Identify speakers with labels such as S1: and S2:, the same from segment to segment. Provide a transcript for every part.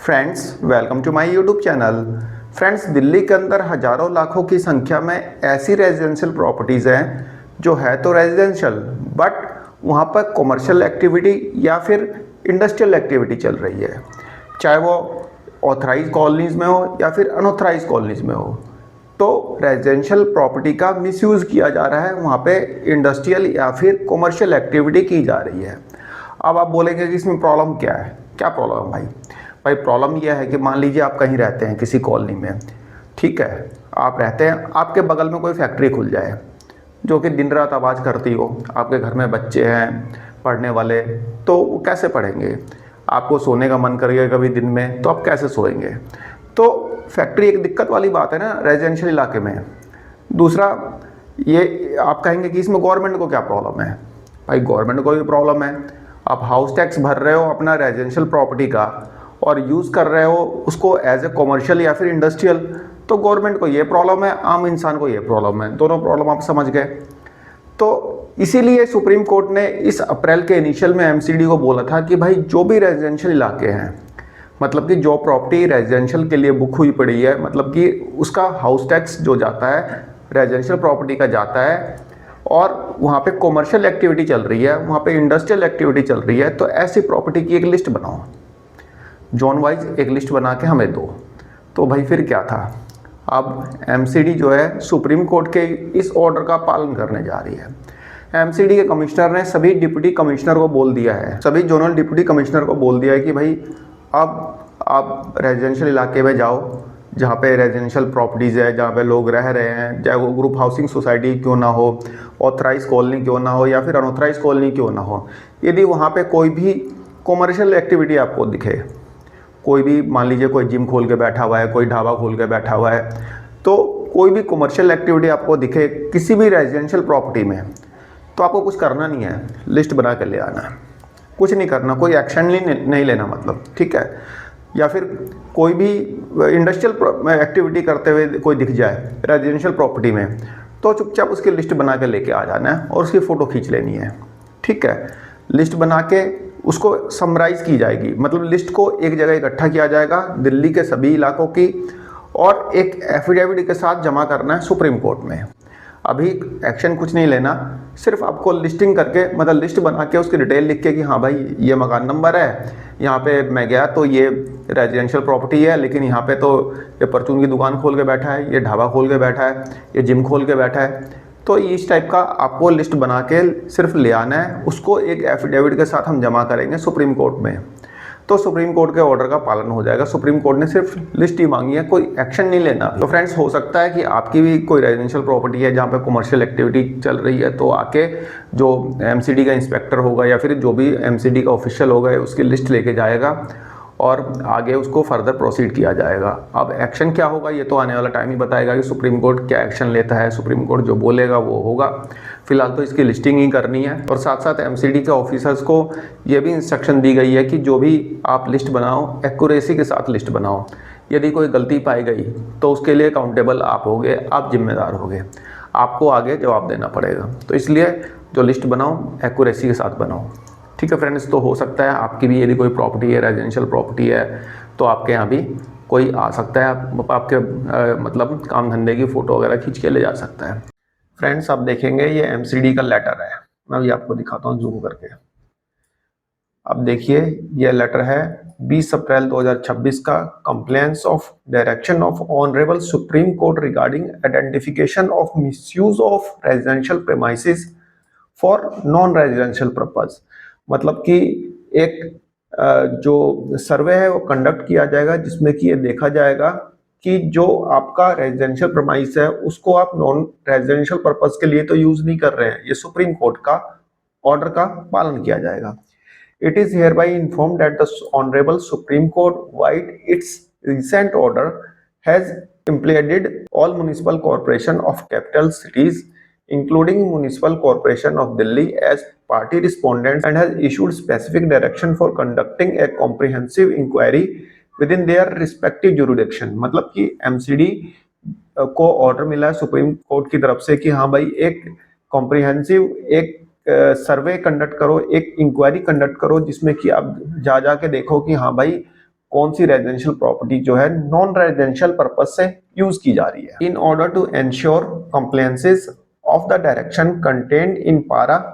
S1: Friends, welcome to my YouTube channel. Friends, Delhi के अंदर हज़ारों लाखों की संख्या में ऐसी रेजिडेंशियल प्रॉपर्टीज़ हैं जो है तो रेजिडेंशियल, बट वहाँ पर कमर्शियल एक्टिविटी या फिर इंडस्ट्रियल एक्टिविटी चल रही है, चाहे वो ऑथराइज कॉलोनीज़ में हो या फिर अनऑथराइज कॉलोनीज़ में हो। तो रेजिडेंशियल प्रॉपर्टी का मिसयूज़ किया जा रहा है, वहाँ पे इंडस्ट्रियल या फिर कमर्शियल एक्टिविटी की जा रही है। अब आप बोलेंगे कि इसमें प्रॉब्लम क्या है? क्या प्रॉब्लम है भाई? भाई प्रॉब्लम यह है कि मान लीजिए आप कहीं रहते हैं किसी कॉलोनी में, ठीक है, आप रहते हैं, आपके बगल में कोई फैक्ट्री खुल जाए जो कि दिन रात आवाज़ करती हो, आपके घर में बच्चे हैं पढ़ने वाले, तो वो कैसे पढ़ेंगे? आपको सोने का मन करेगा कभी दिन में, तो आप कैसे सोएंगे? तो फैक्ट्री एक दिक्कत वाली बात है ना रेजिडेंशियल इलाके में। दूसरा, ये आप कहेंगे कि इसमें गवर्नमेंट को क्या प्रॉब्लम है? भाई गवर्नमेंट को भी प्रॉब्लम है। आप हाउस टैक्स भर रहे हो अपना रेजिडेंशियल प्रॉपर्टी का और यूज़ कर रहे हो उसको एज ए कॉमर्शियल या फिर इंडस्ट्रियल, तो गवर्नमेंट को ये प्रॉब्लम है, आम इंसान को ये प्रॉब्लम है, दोनों प्रॉब्लम आप समझ गए। तो इसीलिए सुप्रीम कोर्ट ने इस अप्रैल के इनिशियल में एमसीडी को बोला था कि भाई जो भी रेजिडेंशियल इलाके हैं, मतलब कि जो प्रॉपर्टी रेजिडेंशियल के लिए बुक हुई पड़ी है, मतलब कि उसका हाउस टैक्स जो जाता है रेजिडेंशियल प्रॉपर्टी का जाता है और वहाँ पे कॉमर्शियल एक्टिविटी चल रही है, वहाँ पे इंडस्ट्रियल एक्टिविटी चल रही है, तो ऐसी प्रॉपर्टी की एक लिस्ट बनाओ, जोन वाइज एक लिस्ट बना के हमें दो। तो भाई फिर क्या था, अब एमसीडी जो है सुप्रीम कोर्ट के इस ऑर्डर का पालन करने जा रही है। एमसीडी के कमिश्नर ने सभी डिप्टी कमिश्नर को बोल दिया है, सभी जोनल डिप्टी कमिश्नर को बोल दिया है कि भाई अब आप रेजिडेंशियल इलाके में जाओ जहाँ पे रेजिडेंशियल प्रॉपर्टीज़ है, जहाँ पे लोग रह रहे हैं, चाहे वो ग्रुप हाउसिंग सोसाइटी क्यों ना हो, ऑथराइज कॉलोनी क्यों ना हो या फिर अनऑथराइज कॉलोनी क्यों ना हो, यदि वहाँ पे कोई भी कॉमर्शियल एक्टिविटी आपको दिखे, कोई भी मान लीजिए कोई जिम खोल के बैठा हुआ है, कोई ढाबा खोल के बैठा हुआ है, तो कोई भी कमर्शियल एक्टिविटी आपको दिखे किसी भी रेजिडेंशियल प्रॉपर्टी में, तो आपको कुछ करना नहीं है, लिस्ट बना के ले आना है, कुछ नहीं करना, कोई एक्शन नहीं लेना, मतलब ठीक है। या फिर कोई भी इंडस्ट्रियल एक्टिविटी करते हुए कोई दिख जाए रेजिडेंशियल प्रॉपर्टी में, तो चुपचाप उसकी लिस्ट बना के लेके आ जाना है और उसकी फ़ोटो खींच लेनी है, ठीक है। लिस्ट बना के उसको समराइज़ की जाएगी, मतलब लिस्ट को एक जगह इकट्ठा किया जाएगा दिल्ली के सभी इलाकों की, और एक एफिडेविट के साथ जमा करना है सुप्रीम कोर्ट में। अभी एक्शन कुछ नहीं लेना, सिर्फ आपको लिस्टिंग करके, मतलब लिस्ट बना के उसकी डिटेल लिख के कि हाँ भाई ये मकान नंबर है, यहाँ पे मैं गया तो ये रेजिडेंशियल प्रॉपर्टी है, लेकिन यहाँ पे तो ये परचून की दुकान खोल के बैठा है, ये ढाबा खोल के बैठा है, ये जिम खोल के बैठा है, तो इस टाइप का आपको लिस्ट बना के सिर्फ ले आना है, उसको एक एफिडेविट के साथ हम जमा करेंगे सुप्रीम कोर्ट में, तो सुप्रीम कोर्ट के ऑर्डर का पालन हो जाएगा। सुप्रीम कोर्ट ने सिर्फ लिस्ट ही मांगी है, कोई एक्शन नहीं लेना। तो फ्रेंड्स, हो सकता है कि आपकी भी कोई रेजिडेंशियल प्रॉपर्टी है जहाँ पे कमर्शियल एक्टिविटी चल रही है, तो आके जो एमसीडी का इंस्पेक्टर होगा या फिर जो भी एमसीडी का ऑफिशियल होगा उसकी लिस्ट लेके जाएगा और आगे उसको फर्दर प्रोसीड किया जाएगा। अब एक्शन क्या होगा ये तो आने वाला टाइम ही बताएगा कि सुप्रीम कोर्ट क्या एक्शन लेता है, सुप्रीम कोर्ट जो बोलेगा वो होगा। फिलहाल तो इसकी लिस्टिंग ही करनी है, और साथ साथ एमसीडी के ऑफिसर्स को ये भी इंस्ट्रक्शन दी गई है कि जो भी आप लिस्ट बनाओ एक्यूरेसी के साथ लिस्ट बनाओ। यदि कोई गलती पाई गई तो उसके लिए अकाउंटेबल आप होगे, आप जिम्मेदार होगे, आपको आगे जवाब देना पड़ेगा। तो इसलिए जो लिस्ट बनाओ एक्यूरेसी के साथ बनाओ, ठीक है फ्रेंड्स। तो हो सकता है आपकी भी यदि कोई प्रॉपर्टी है, रेजिडेंशियल प्रॉपर्टी है, तो आपके यहाँ भी कोई आ सकता है, आपके मतलब काम धंधे की फ़ोटो वगैरह खींच के ले जा सकता है। फ्रेंड्स, आप देखेंगे ये एमसीडी का लेटर है, मैं अभी आपको दिखाता हूँ जूम करके। अब देखिए ये लेटर है 20 अप्रैल 2026 का, complaints of direction of honourable supreme court regarding identification of misuse of residential premises for non residential purpose. मतलब कि एक जो सर्वे है वो कंडक्ट किया जाएगा जिसमें कि ये देखा जाएगा कि जो आपका रेजिडेंशियल प्रेमाइस है उसको आप नॉन रेजिडेंशियल पर्पस के लिए तो यूज नहीं कर रहे हैं, ये सुप्रीम कोर्ट का ऑर्डर का पालन किया जाएगा। It is hereby informed that the honorable Supreme Court, by its recent order, has implemented all municipal corporation of capital cities, including Municipal Corporation of Delhi, as party respondents and has issued specific direction for conducting a comprehensive inquiry within their respective jurisdiction। मतलब कि MCD को order मिला है supreme court की तरफ से कि हाँ भाई एक कॉम्प्रिहेंसिव एक सर्वे कंडक्ट करो, एक इंक्वायरी कंडक्ट करो जिसमें कि आप जा के देखो कि हाँ भाई कौन सी रेजिडेंशियल प्रॉपर्टी जो है नॉन रेजिडेंशियल पर्पज से यूज की जा रही है। In order to ensure compliances of the direction contained in para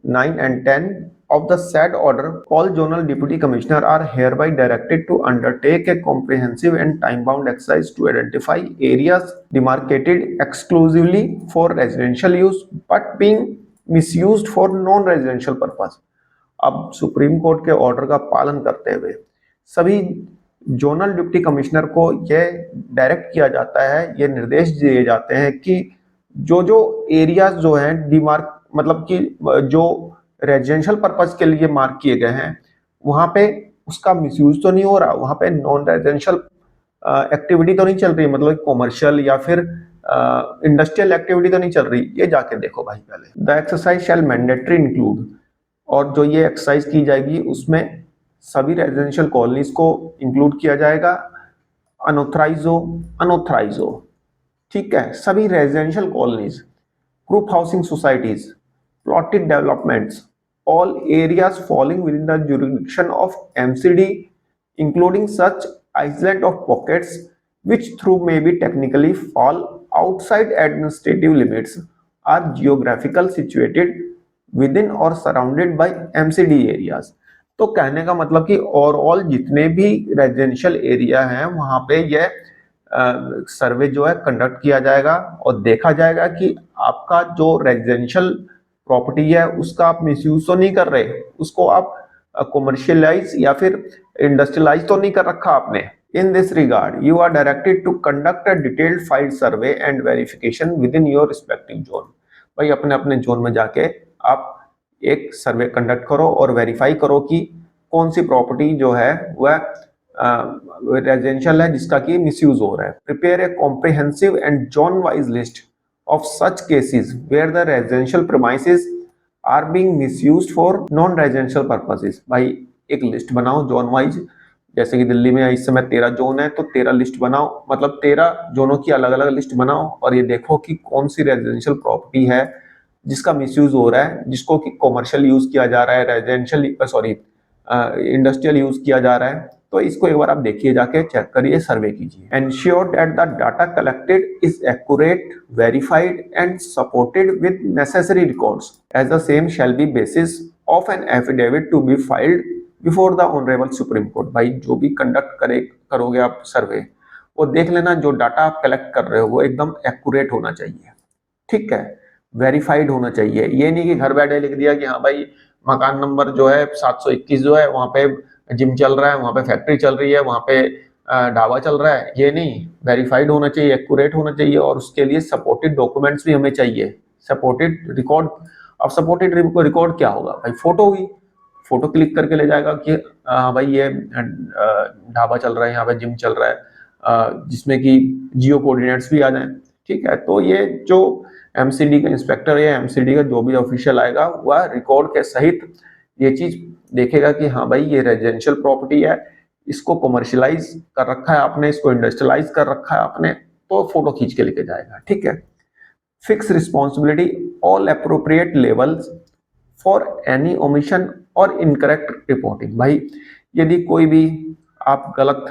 S1: 9 and 10 of the said order, all zonal deputy commissioner are hereby directed to undertake a comprehensive and time-bound exercise to identify areas demarcated exclusively for residential use but being misused for non-residential purpose। अब supreme court के order का पालन करते हुए सभी zonal deputy commissioner को यह direct किया जाता है, ये निर्देश दिए जाते हैं कि जो जो एरियाज जो हैं डिमार्क मतलब कि जो रेजिडेंशियल पर्पज के लिए मार्क किए गए हैं वहां पे उसका मिसयूज तो नहीं हो रहा, वहां पे नॉन रेजिडेंशियल एक्टिविटी तो नहीं चल रही, मतलब कॉमर्शियल या फिर इंडस्ट्रियल एक्टिविटी तो नहीं चल रही, ये जाके देखो भाई पहले। The exercise shall mandatory include, और जो ये एक्सरसाइज की जाएगी उसमें सभी रेजिडेंशियल कॉलोनीज को इंक्लूड किया जाएगा। अनऑथराइजो, ठीक है, सभी residential colonies, group housing societies, plotted developments, all areas falling within the jurisdiction of MCD including such island of pockets which through may be technically fall outside administrative limits are geographical situated within or surrounded by MCD areas। तो कहने का मतलब कि overall जितने भी residential area हैं वहां पे यह सर्वे जो है कंडक्ट किया जाएगा और देखा जाएगा कि आपका जो रेजिडेंशियल प्रॉपर्टी है उसका आप मिसयूज तो नहीं कर रहे, उसको आप कॉमर्शियलाइज या फिर इंडस्ट्रियलाइज तो नहीं कर रखा आपने। In this regard, you are directed to conduct a detailed file survey and verification within your respective zone। भाई अपने अपने जोन में जाके आप एक सर्वे कंडक्ट करो और वेरीफाई करो कि कौन सी प्रॉपर्टी जो है वह रेजिडेंशियल है जिसका कि मिसयूज हो रहा है। Prepare a comprehensive and zone wise list of such cases where the residential premises are being misused for non residential purposes. भाई एक लिस्ट बनाओ जोन वाइज, जैसे कि दिल्ली में इस समय 13 जोन है तो 13 लिस्ट बनाओ, मतलब 13 जोनों की अलग अलग लिस्ट बनाओ और ये देखो कि कौन सी रेजिडेंशियल प्रॉपर्टी है जिसका मिसयूज हो रहा है, जिसको कि कॉमर्शियल यूज किया जा रहा है, रेजिडेंशियल इंडस्ट्रियल यूज किया जा रहा है। तो इसको एक बार आप देखिए, जाके चेक करिए, सर्वे कीजिए। Ensure that the data collected is accurate, verified and supported with necessary records as the same shall be basis of an affidavit to be filed before the honourable supreme court. भाई जो भी conduct करोगे आप सर्वे, वो देख लेना जो data आप कलेक्ट कर रहे हो वो एकदम एक्यूरेट होना चाहिए, ठीक है, वेरीफाइड होना चाहिए। ये नहीं कि घर बैठे लिख दिया कि हाँ भाई मकान नंबर जो है 721 जो है वहां पे जिम चल रहा है, वहां पे फैक्ट्री चल रही है, वहां पे ढाबा चल रहा है, ये नहीं, वेरीफाइड होना चाहिए, एक्यूरेट होना चाहिए और उसके लिए सपोर्टेड डॉक्यूमेंट्स भी हमें चाहिए, सपोर्टेड रिकॉर्ड। अब सपोर्टेड रिकॉर्ड क्या होगा भाई? फोटो हुई, फोटो क्लिक करके ले जाएगा कि हाँ भाई ये ढाबा चल रहा है, यहाँ पे जिम चल रहा है, जिसमें कि जियो कोऑर्डिनेट्स भी आ जाए, ठीक है। तो ये जो एमसीडी का इंस्पेक्टर या एमसीडी का जो भी ऑफिशियल आएगा वह रिकॉर्ड के सहित ये चीज देखेगा कि हाँ भाई ये रेजिडेंशियल प्रॉपर्टी है, इसको कॉमर्शियलाइज कर रखा है आपने, इसको इंडस्ट्रियलाइज कर रखा है आपने, तो फोटो खींच के लेके जाएगा, ठीक है। Fix responsibility all appropriate levels for any omission और इनकरेक्ट रिपोर्टिंग। भाई यदि कोई भी आप गलत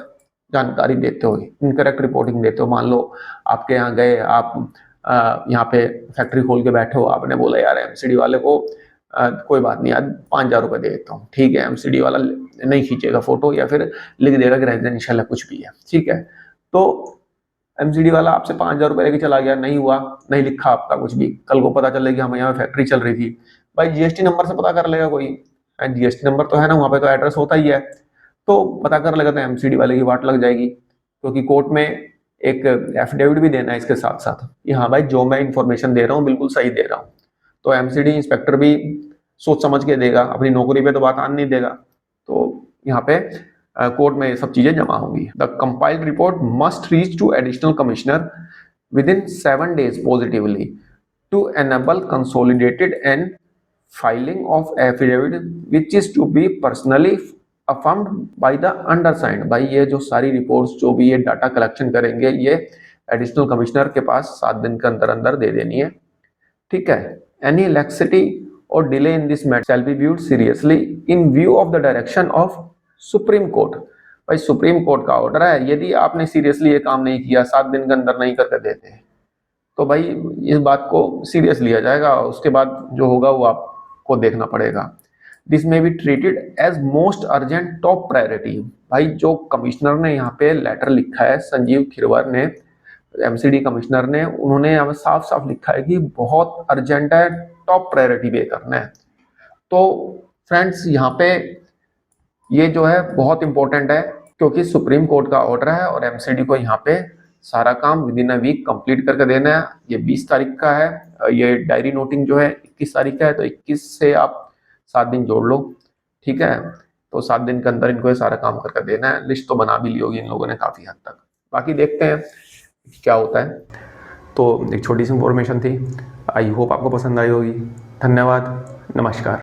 S1: जानकारी देते हो, इनकरेक्ट रिपोर्टिंग देते हो, मान लो आपके यहाँ गए, आप यहाँ पे फैक्ट्री खोल के बैठे हो, आपने बोला यार एमसीडी वाले को कोई बात नहीं यार 5,000 रुपये दे देता हूँ, ठीक है, एमसीडी वाला नहीं खींचेगा फोटो या फिर लिख देगा कि रेजिडेंशियल है, कुछ भी है, ठीक है। तो एमसीडी वाला आपसे 5,000 रुपये लेके चला गया, नहीं हुआ, नहीं लिखा आपका कुछ भी, कल को पता चलेगा हमें यहाँ फैक्ट्री चल रही थी, भाई जीएसटी नंबर से पता कर लेगा कोई, जीएसटी नंबर तो है ना, वहां पे तो एड्रेस होता ही है, तो पता कर लेगा, तो एमसीडी वाले की वाट लग जाएगी, क्योंकि कोर्ट में एक एफिडेविट भी देना है इसके साथ साथ कि हाँ भाई जो मैं इंफॉर्मेशन दे रहा हूँ बिल्कुल सही दे रहा हूँ। तो एमसीडी इंस्पेक्टर भी सोच समझ के देगा, अपनी नौकरी पे तो बात आने नहीं देगा। तो यहाँ पे कोर्ट में ये सब चीजें जमा होंगी। The compiled report must reach to additional commissioner within 7 days positively to enable consolidated and filing of affidavit which is to be personally affirmed by the undersigned। भाई ये जो सारी रिपोर्ट्स जो भी ये डाटा कलेक्शन करेंगे ये additional commissioner के पास 7 दिन के अंदर अंदर दे देनी है, ठीक है। Any laxity or delay in this matter shall be viewed seriously in view of the direction of Supreme Court। भाई सुप्रीम कोर्ट का ऑर्डर है, यदि आपने सीरियसली ये काम नहीं किया, 7 दिन के अंदर नहीं करके देते, तो भाई इस बात को सीरियस लिया जाएगा, उसके बाद जो होगा वो आपको देखना पड़ेगा। This may be treated as most urgent top priority. भाई जो कमिश्नर ने यहाँ पे लेटर लिखा है, संजीव खिरवर ने, एमसीडी कमिश्नर ने, उन्होंने यहाँ साफ साफ लिखा है कि बहुत अर्जेंट है, टॉप प्रायोरिटी पे करना है। तो फ्रेंड्स यहाँ पे ये जो है बहुत इंपॉर्टेंट है, क्योंकि सुप्रीम कोर्ट का ऑर्डर है और एमसीडी को यहाँ पे सारा काम within a week complete करके देना है। ये 20 तारीख का है, ये डायरी नोटिंग जो है 21 तारीख का है, तो 21 से आप 7 दिन जोड़ लो, ठीक है। तो 7 दिन के अंदर इनको ये सारा काम करके देना है। लिस्ट तो बना भी ली होगी इन लोगों ने काफ़ी हद तक, बाकी देखते हैं क्या होता है। तो एक छोटी सी इंफॉर्मेशन थी, आई होप आपको पसंद आई होगी। धन्यवाद, नमस्कार।